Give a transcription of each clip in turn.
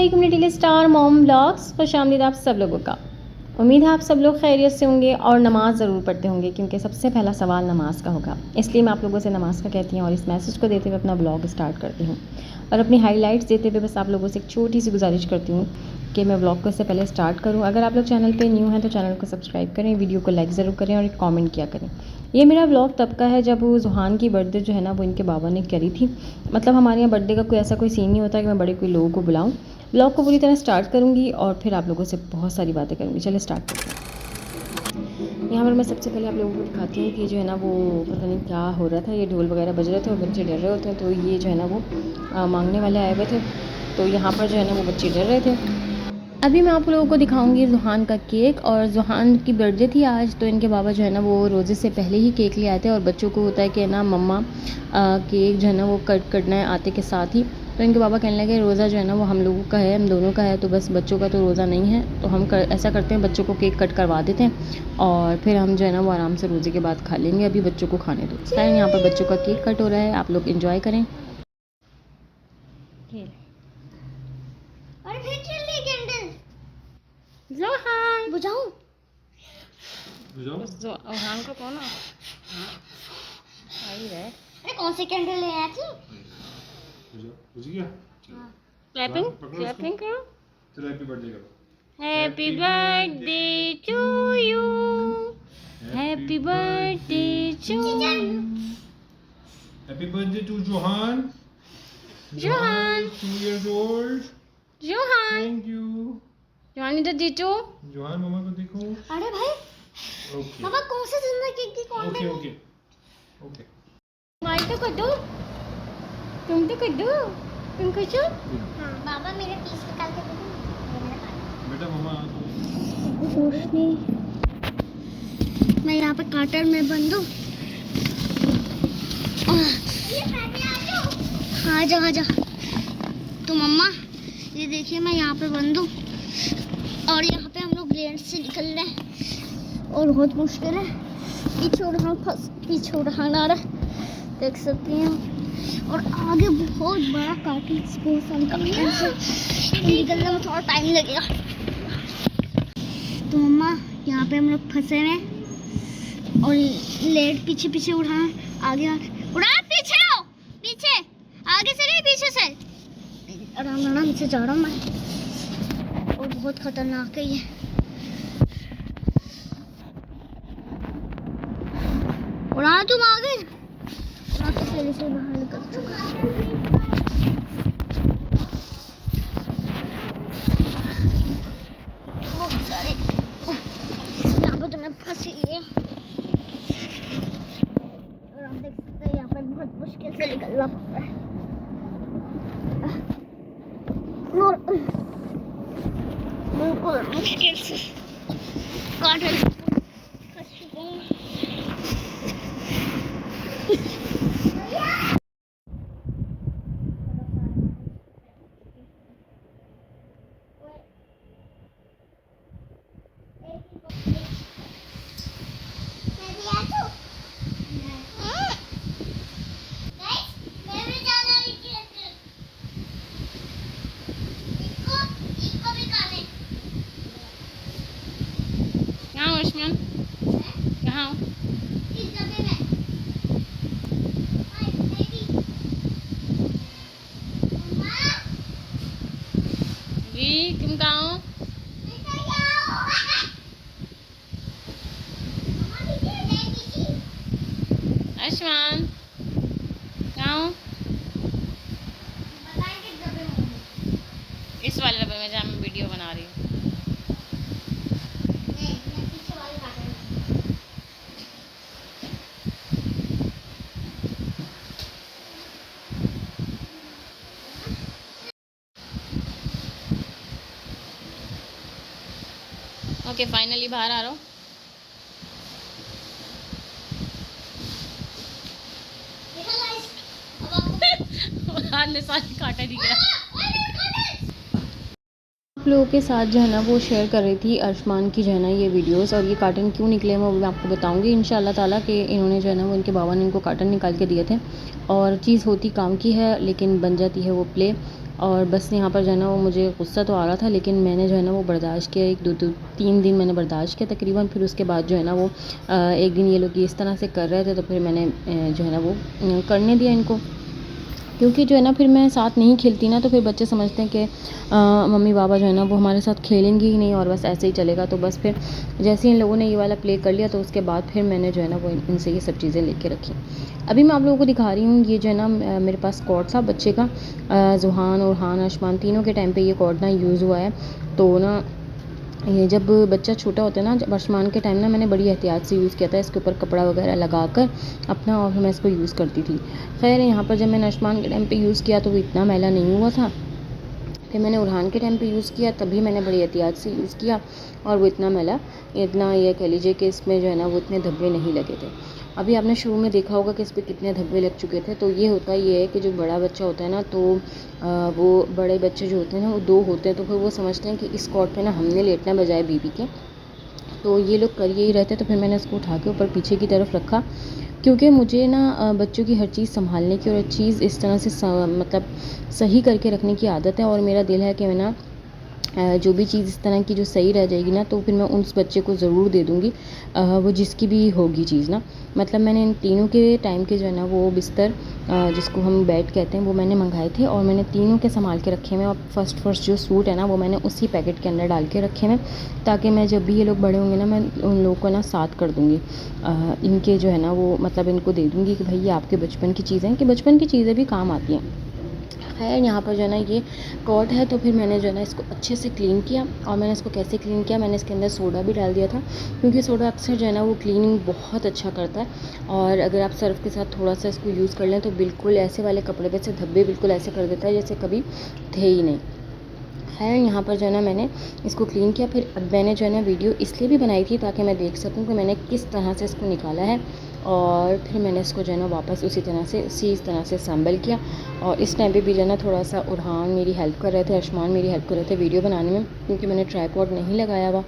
हमारी community star mom blogs. खुशामदीद आप सब लोगों का। उम्मीद है आप सब लोग खैरियत से होंगे और नमाज़ ज़रूर पढ़ते होंगे, क्योंकि सबसे पहला सवाल नमाज़ का होगा। इसलिए मैं आप लोगों से नमाज़ का कहती हूँ और इस मैसेज को देते हुए अपना ब्लॉग स्टार्ट करती हूँ। और अपनी हाइलाइट्स देते हुए बस आप लोगों से एक छोटी सी गुजारिश करती हूँ कि मैं ब्लॉग को इससे पहले स्टार्ट करूँ। अगर आप लोग चैनल पे न्यू हैं तो चैनल को सब्सक्राइब करें, वीडियो को लाइक ज़रूर करें और एक कमेंट किया करें। ये मेरा ब्लॉग तब का है जब वो जुहान की बर्थडे जो है ना वो इनके बाबा ने करी थी। मतलब हमारे यहाँ बर्थडे का कोई ऐसा कोई सीन नहीं होता कि मैं बड़े कोई लोगों को बुलाऊँ। ब्लॉग को पूरी तरह स्टार्ट करूँगी और फिर आप लोगों से बहुत सारी बातें करूँगी। चलिए स्टार्ट करते हैं। यहाँ पर मैं सबसे पहले आप लोगों को दिखाती हूँ कि जो है ना वो पता नहीं क्या हो रहा था, ये ढोल वगैरह बज रहे थे और बच्चे डर रहे होते हैं। तो ये जो है ना वो मांगने वाले आए हुए थे, तो यहाँ पर जो है ना वो बच्चे डर रहे थे। अभी मैं आप लोगों को दिखाऊंगी जुहान का केक। और जुहान की बर्थडे थी आज, तो इनके बाबा जो है ना वो रोज़े से पहले ही केक ले आए थे। और बच्चों को होता है कि ना मम्मा केक जो है ना वो कट करना है आते के साथ ही। तो इनके बाबा कहने लगे रोज़ा जो है ना वो हम लोगों का है, हम दोनों का है, तो बस बच्चों का तो रोज़ा नहीं है, तो हम ऐसा करते हैं बच्चों को केक कट करवा देते हैं और फिर हम जो है ना वो आराम से रोज़े के बाद खा लेंगे। अभी बच्चों को खाने दो। खैर यहाँ पर बच्चों का केक कट हो रहा है, आप लोग इंजॉय करें। जोहान बुझाऊं? जोहान को कौन है? आई है। अरे कौन से कैंडल ले आया थी? बुझ गया? क्लैपिंग पकड़ो क्लैपिंग करो। चलो हैप्पी बर्थडे करो। Happy birthday to you, happy birthday to happy birthday to Johan. Johan 2 years old। Johan thank you. Johan इधर जीजू। जोहान मम्मा को देखो। अरे भाई ओके पापा कौन से जिंदा केक की कौन ओके ओके ओके। माई तो कर दो, तुम तो कर दो, तुम कर दो। हाँ बाबा मेरे पीस निकाल के दे दो। बेटा मम्मा रोशनी मैं यहाँ पे कार्टन में बंद हूँ। हाँ जा जा। तो मम्मा ये देखिए मैं यहाँ पे बंद हूँ और यहाँ पे हम लोग ग्रेड से निकल रहे हैं और बहुत मुश्किल है। पीछे उड़ान आ रहा है, देख सकते हैं। और आगे बहुत बड़ा कार्टन स्पेस है, निकलने में थोड़ा टाइम लगेगा। तो मम्मा यहाँ पे हम लोग फंसे हैं और लेट पीछे पीछे उड़ा, आगे उड़ा, पीछे आओ, पीछे, आगे से नहीं पीछे से। आराम आराम से जा रहा हूँ मैं और बहुत खतरनाक है ये। उड़ा तुम आगे, उड़ा तो पहले से बाहर निकल चुका है। बहुत सारे यहाँ पे तुम्हें फंसी है और आप देख सकते हैं यहाँ पे बहुत मुश्किल से निकलना पड़ रहा है और बिल्कुल मुश्किल से कार्टन फंस चुका हूँ। यहाँ उस्मान, यहाँ जी तुम कहाँ हो? आयुष्मान कहाँ हो? इस वाले डब्बे में जहाँ मैं वीडियो बना रही हूँ। ओके फाइनली बाहर आ रहा हूँ। हाथ में सारी कांटा दिख रहा है। आप लोगों के साथ जो है ना वो शेयर कर रही थी अर्शमान की जो है ना ये वीडियोस, और ये कार्टन क्यों निकले वो मैं आपको बताऊंगी इंशाल्लाह ताला कि इन्होंने जो है ना वो इनके बाबा ने इनको कार्टन निकाल के दिए थे। और चीज़ होती काम की है लेकिन बन जाती है वो प्ले। और बस यहाँ पर जो है ना वो मुझे गुस्सा तो आ रहा था, लेकिन मैंने जो है ना वो बर्दाश्त किया। 1-2-3 दिन मैंने बर्दाश्त किया तकरीबन। फिर उसके बाद जो है ना वो एक दिन ये लोग इस तरह से कर रहे थे, तो फिर मैंने जो है ना वो करने दिया इनको। क्योंकि जो है ना फिर मैं साथ नहीं खेलती ना, तो फिर बच्चे समझते हैं कि मम्मी पापा जो है ना वो हमारे साथ खेलेंगे ही नहीं और बस ऐसे ही चलेगा। तो बस फिर जैसे इन लोगों ने ये वाला प्ले कर लिया, तो उसके बाद फिर मैंने जो है ना वो इनसे ये सब चीज़ें लेके रखी। अभी मैं आप लोगों को दिखा रही हूँ, ये जो है ना मेरे पास कॉर्ड था बच्चे का। ज़ुहान और हान आशमान तीनों के टाइम पे ये कॉर्ड ना यूज़ हुआ है। तो ना ये जब बच्चा छोटा होता है ना, जब आयुष्मान के टाइम ना मैंने बड़ी एहतियात से यूज़ किया था, इसके ऊपर कपड़ा वगैरह लगा कर अपना, और मैं इसको यूज़ करती थी। खैर यहाँ पर जब मैंने आयुष्मान के टाइम पे यूज़ किया तो वो इतना मैला नहीं हुआ था। फिर मैंने उरहान के टाइम पे यूज़ किया, तभी मैंने बड़ी एहतियात से यूज़ किया, और वो इतना ये कह लीजिए कि इसमें जो है ना वो इतने धब्बे नहीं लगे थे। अभी आपने शुरू में देखा होगा कि इस पर कितने धब्बे लग चुके थे। तो ये होता ये है कि जो बड़ा बच्चा होता है ना, तो वो बड़े बच्चे जो होते हैं ना वो 2 होते हैं, तो फिर वो समझते हैं कि इस कॉट पे ना हमने लेटना बजाय बीबी के। तो ये लोग कर यही रहते, तो फिर मैंने इसको उठा के ऊपर पीछे की तरफ रखा, क्योंकि मुझे ना बच्चों की हर चीज़ संभालने की और हर चीज़ इस तरह से मतलब सही करके रखने की आदत है। और मेरा दिल है कि मैं ना जो भी चीज़ इस तरह की जो सही रह जाएगी ना, तो फिर मैं उस बच्चे को ज़रूर दे दूँगी, वो जिसकी भी होगी चीज़ ना। मतलब मैंने इन तीनों के टाइम के जो है ना वो बिस्तर, जिसको हम बेड कहते हैं, वो मैंने मंगाए थे, और मैंने तीनों के संभाल के रखे हुए हैं। और फर्स्ट जो सूट है ना वो मैंने उसी पैकेट के अंदर डाल के रखे हुए हैं, ताकि मैं जब भी ये लोग बड़े होंगे ना, मैं उन लोगों को ना साथ कर दूँगी। इनके जो है ना वो मतलब इनको दे दूँगी कि भाई ये आपके बचपन की चीज़ें हैं, कि बचपन की चीज़ें भी काम आती हैं। खैर यहाँ पर जो है ना ये कॉट है, तो फिर मैंने जो है ना इसको अच्छे से क्लीन किया। और मैंने इसको कैसे क्लीन किया, मैंने इसके अंदर सोडा भी डाल दिया था, क्योंकि सोडा अक्सर जो है ना वो क्लीनिंग बहुत अच्छा करता है। और अगर आप सर्फ के साथ थोड़ा सा इसको यूज़ कर लें, तो बिल्कुल ऐसे वाले कपड़े पे से धब्बे बिल्कुल ऐसे कर देता है जैसे कभी थे ही नहीं। खैर यहाँ पर जो है ना मैंने इसको क्लीन किया। फिर अब मैंने जो है ना वीडियो इसलिए भी बनाई थी ताकि मैं देख सकूँ कि मैंने किस तरह से इसको निकाला है, और फिर मैंने इसको जो है ना वापस उसी तरह से असम्बल किया। और इस टाइम पे भी जो है ना थोड़ा सा उरहान मेरी हेल्प कर रहे थे, आयुष्मान मेरी हेल्प कर रहे थे वीडियो बनाने में, क्योंकि मैंने ट्राइपॉड नहीं लगाया हुआ।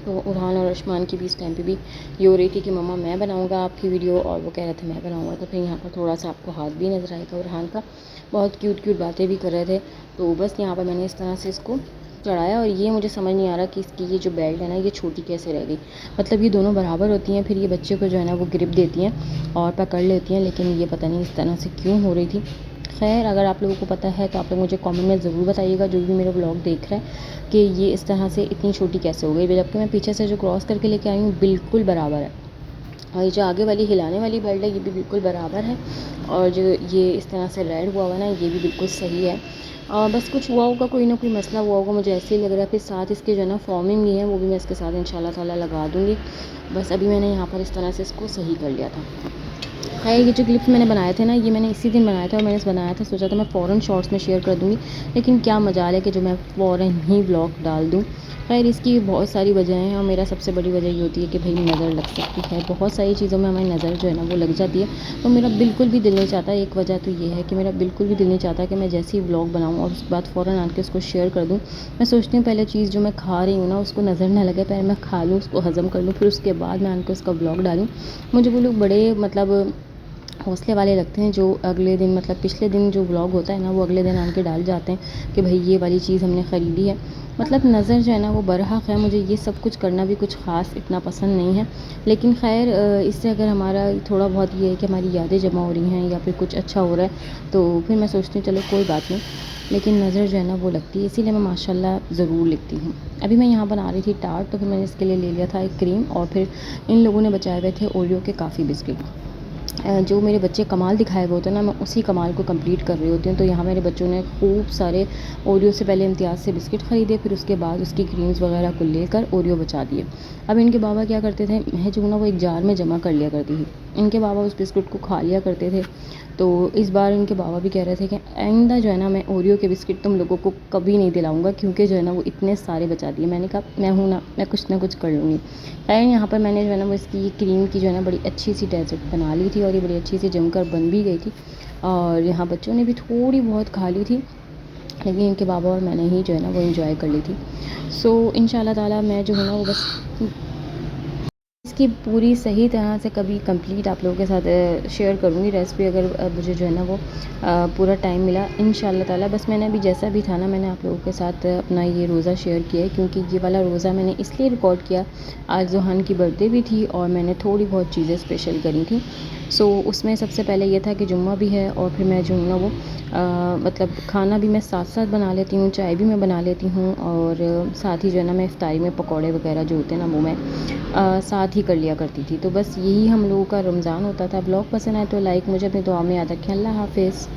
तो उरहान और आयुष्मान की भी इस टाइम पे भी ये हो रही थी कि मम्मा मैं बनाऊंगा आपकी वीडियो, और वो कह रहे थे मैं बनाऊंगा। तो फिर यहाँ पर थोड़ा सा आपको हाथ भी नज़र आएगा उरहान का, बहुत क्यूट बातें भी कर रहे थे। तो बस यहाँ पर मैंने इस तरह से इसको चढ़ाया। और ये मुझे समझ नहीं आ रहा कि इसकी ये जो बेल्ट है ना ये छोटी कैसे रह गई। मतलब ये दोनों बराबर होती हैं, फिर ये बच्चे को जो है ना वो ग्रिप देती हैं और पकड़ लेती हैं, लेकिन ये पता नहीं इस तरह से क्यों हो रही थी। खैर अगर आप लोगों को पता है तो आप लोग मुझे कमेंट में ज़रूर बताइएगा, जो भी मेरा ब्लॉग देख रहा है, कि ये इस तरह से इतनी छोटी कैसे हो गई, जबकि मैं पीछे से जो क्रॉस करके लेके आई हूँ बिल्कुल बराबर है। और ये जो आगे वाली हिलाने वाली बेल्ट है ये भी बिल्कुल बराबर है, और जो ये इस तरह से रेड हुआ हुआ ना ये भी बिल्कुल सही है। बस कुछ हुआ होगा, कोई ना कोई मसला हुआ होगा, मुझे ऐसे ही लग रहा है। फिर साथ इसके जो है ना फॉर्मिंग भी है, वो भी मैं इसके साथ इंशाल्लाह ताला लगा दूँगी। बस अभी मैंने यहाँ पर इस तरह से इसको सही कर लिया था। खैर ये जो क्लिप्स मैंने बनाए थे ना ये मैंने इसी दिन बनाया था, और मैंने बनाया था सोचा था मैं फ़ौरन शॉर्ट्स में शेयर कर दूँगी, लेकिन क्या मजाल है कि जो मैं फ़ौरन ही व्लॉग डाल दूँ। खैर इसकी बहुत सारी वजह हैं, और मेरा सबसे बड़ी वजह ये होती है कि भाई नज़र लग सकती है, बहुत सारी चीज़ों में हमारी नज़र जो है ना वो लग जाती है। तो मेरा बिल्कुल भी दिल नहीं चाहता, एक वजह तो ये है कि मेरा बिल्कुल भी दिल नहीं चाहता कि मैं जैसे ही व्लॉग बनाऊँ और उसके बाद फ़ौरन आके उसको शेयर कर दूँ। मैं सोचती हूँ पहले चीज़ जो मैं खा रही हूँ ना उसको नज़र ना लगे, पहले मैं खा लूँ, उसको हज़म कर लूँ, फिर उसके बाद मैं आके उसका व्लॉग डालूँ। मुझे वो लोग बड़े मतलब हौसले वाले लगते हैं, जो अगले दिन मतलब पिछले दिन जो व्लॉग होता है ना वो अगले दिन आके डाल जाते हैं कि भाई ये वाली चीज़ हमने ख़रीदी है। मतलब नज़र जो है ना वो बरहक़ है, मुझे ये सब कुछ करना भी कुछ ख़ास इतना पसंद नहीं है, लेकिन खैर इससे अगर हमारा थोड़ा बहुत ये है कि हमारी यादें जमा हो रही हैं या फिर कुछ अच्छा हो रहा है, तो फिर मैं सोचती हूँ चलो कोई बात नहीं, लेकिन नज़र जो है ना वो लगती है, इसीलिए मैं माशाल्लाह ज़रूर लिखती हूँ। अभी मैं यहाँ बना रही थी टार्ट, तो फिर मैंने इसके लिए ले लिया था एक क्रीम, और फिर इन लोगों ने बचाए हुए थे ओरियो के काफ़ी बिस्किट। जो मेरे बच्चे कमाल दिखाए हुए होते हैं ना, मैं उसी कमाल को कंप्लीट कर रही होती हूँ। तो यहाँ मेरे बच्चों ने खूब सारे ओरियो से पहले इम्तियाज़ से बिस्किट ख़रीदे, फिर उसके बाद उसकी क्रीम्स वगैरह को लेकर ओरियो बचा दिए। अब इनके बाबा क्या करते थे, मैं जो ना वो एक जार में जमा कर लिया करती थी, इनके बाबा उस बिस्किट को खा लिया करते थे। तो इस बार इनके बाबा भी कह रहे थे कि आइंदा जो है ना मैं ओरियो के बिस्किट तुम लोगों को कभी नहीं दिलाऊंगा, क्योंकि जो है ना वो इतने सारे बचा दिए। मैंने कहा मैं हूँ ना, मैं कुछ ना कुछ कर लूँगी। खैर यहाँ पर मैंने जो है ना वो इसकी क्रीम की जो है ना बड़ी अच्छी सी डेजर्ट बना ली थी, और ये बड़ी अच्छी सी जमकर बन भी गई थी, और यहाँ बच्चों ने भी थोड़ी बहुत खा ली थी, लेकिन इनके बाबा और मैंने ही जो है ना वो इंजॉय कर ली थी। सो इंशाल्लाह ताला मैं जो है ना वो बस इसकी पूरी सही तरह से कभी कंप्लीट आप लोगों के साथ शेयर करूँगी रेसिपी, अगर मुझे जो है ना वो पूरा टाइम मिला इंशाल्लाह ताला। बस मैंने अभी जैसा भी था ना, मैंने आप लोगों के साथ अपना ये रोज़ा शेयर किया है, क्योंकि ये वाला रोज़ा मैंने इसलिए रिकॉर्ड किया, आज जोहान की बर्थडे भी थी और मैंने थोड़ी बहुत चीज़ें स्पेशल करी थी। सो उसमें सबसे पहले ये था कि जुम्मा भी है और फिर मैं जो हूँ ना वो मतलब खाना भी मैं साथ साथ बना लेती हूँ, चाय भी मैं बना लेती हूँ, और साथ ही जो है ना मैं इफ्तारी में पकौड़े वगैरह जो होते हैं ना वो मैं साथ ही कर लिया करती थी। तो बस यही हम लोगों का रमज़ान होता था। ब्लॉग पसंद आए तो लाइक, मुझे अपनी दुआ में याद रखें। अल्लाह हाफ़िज़।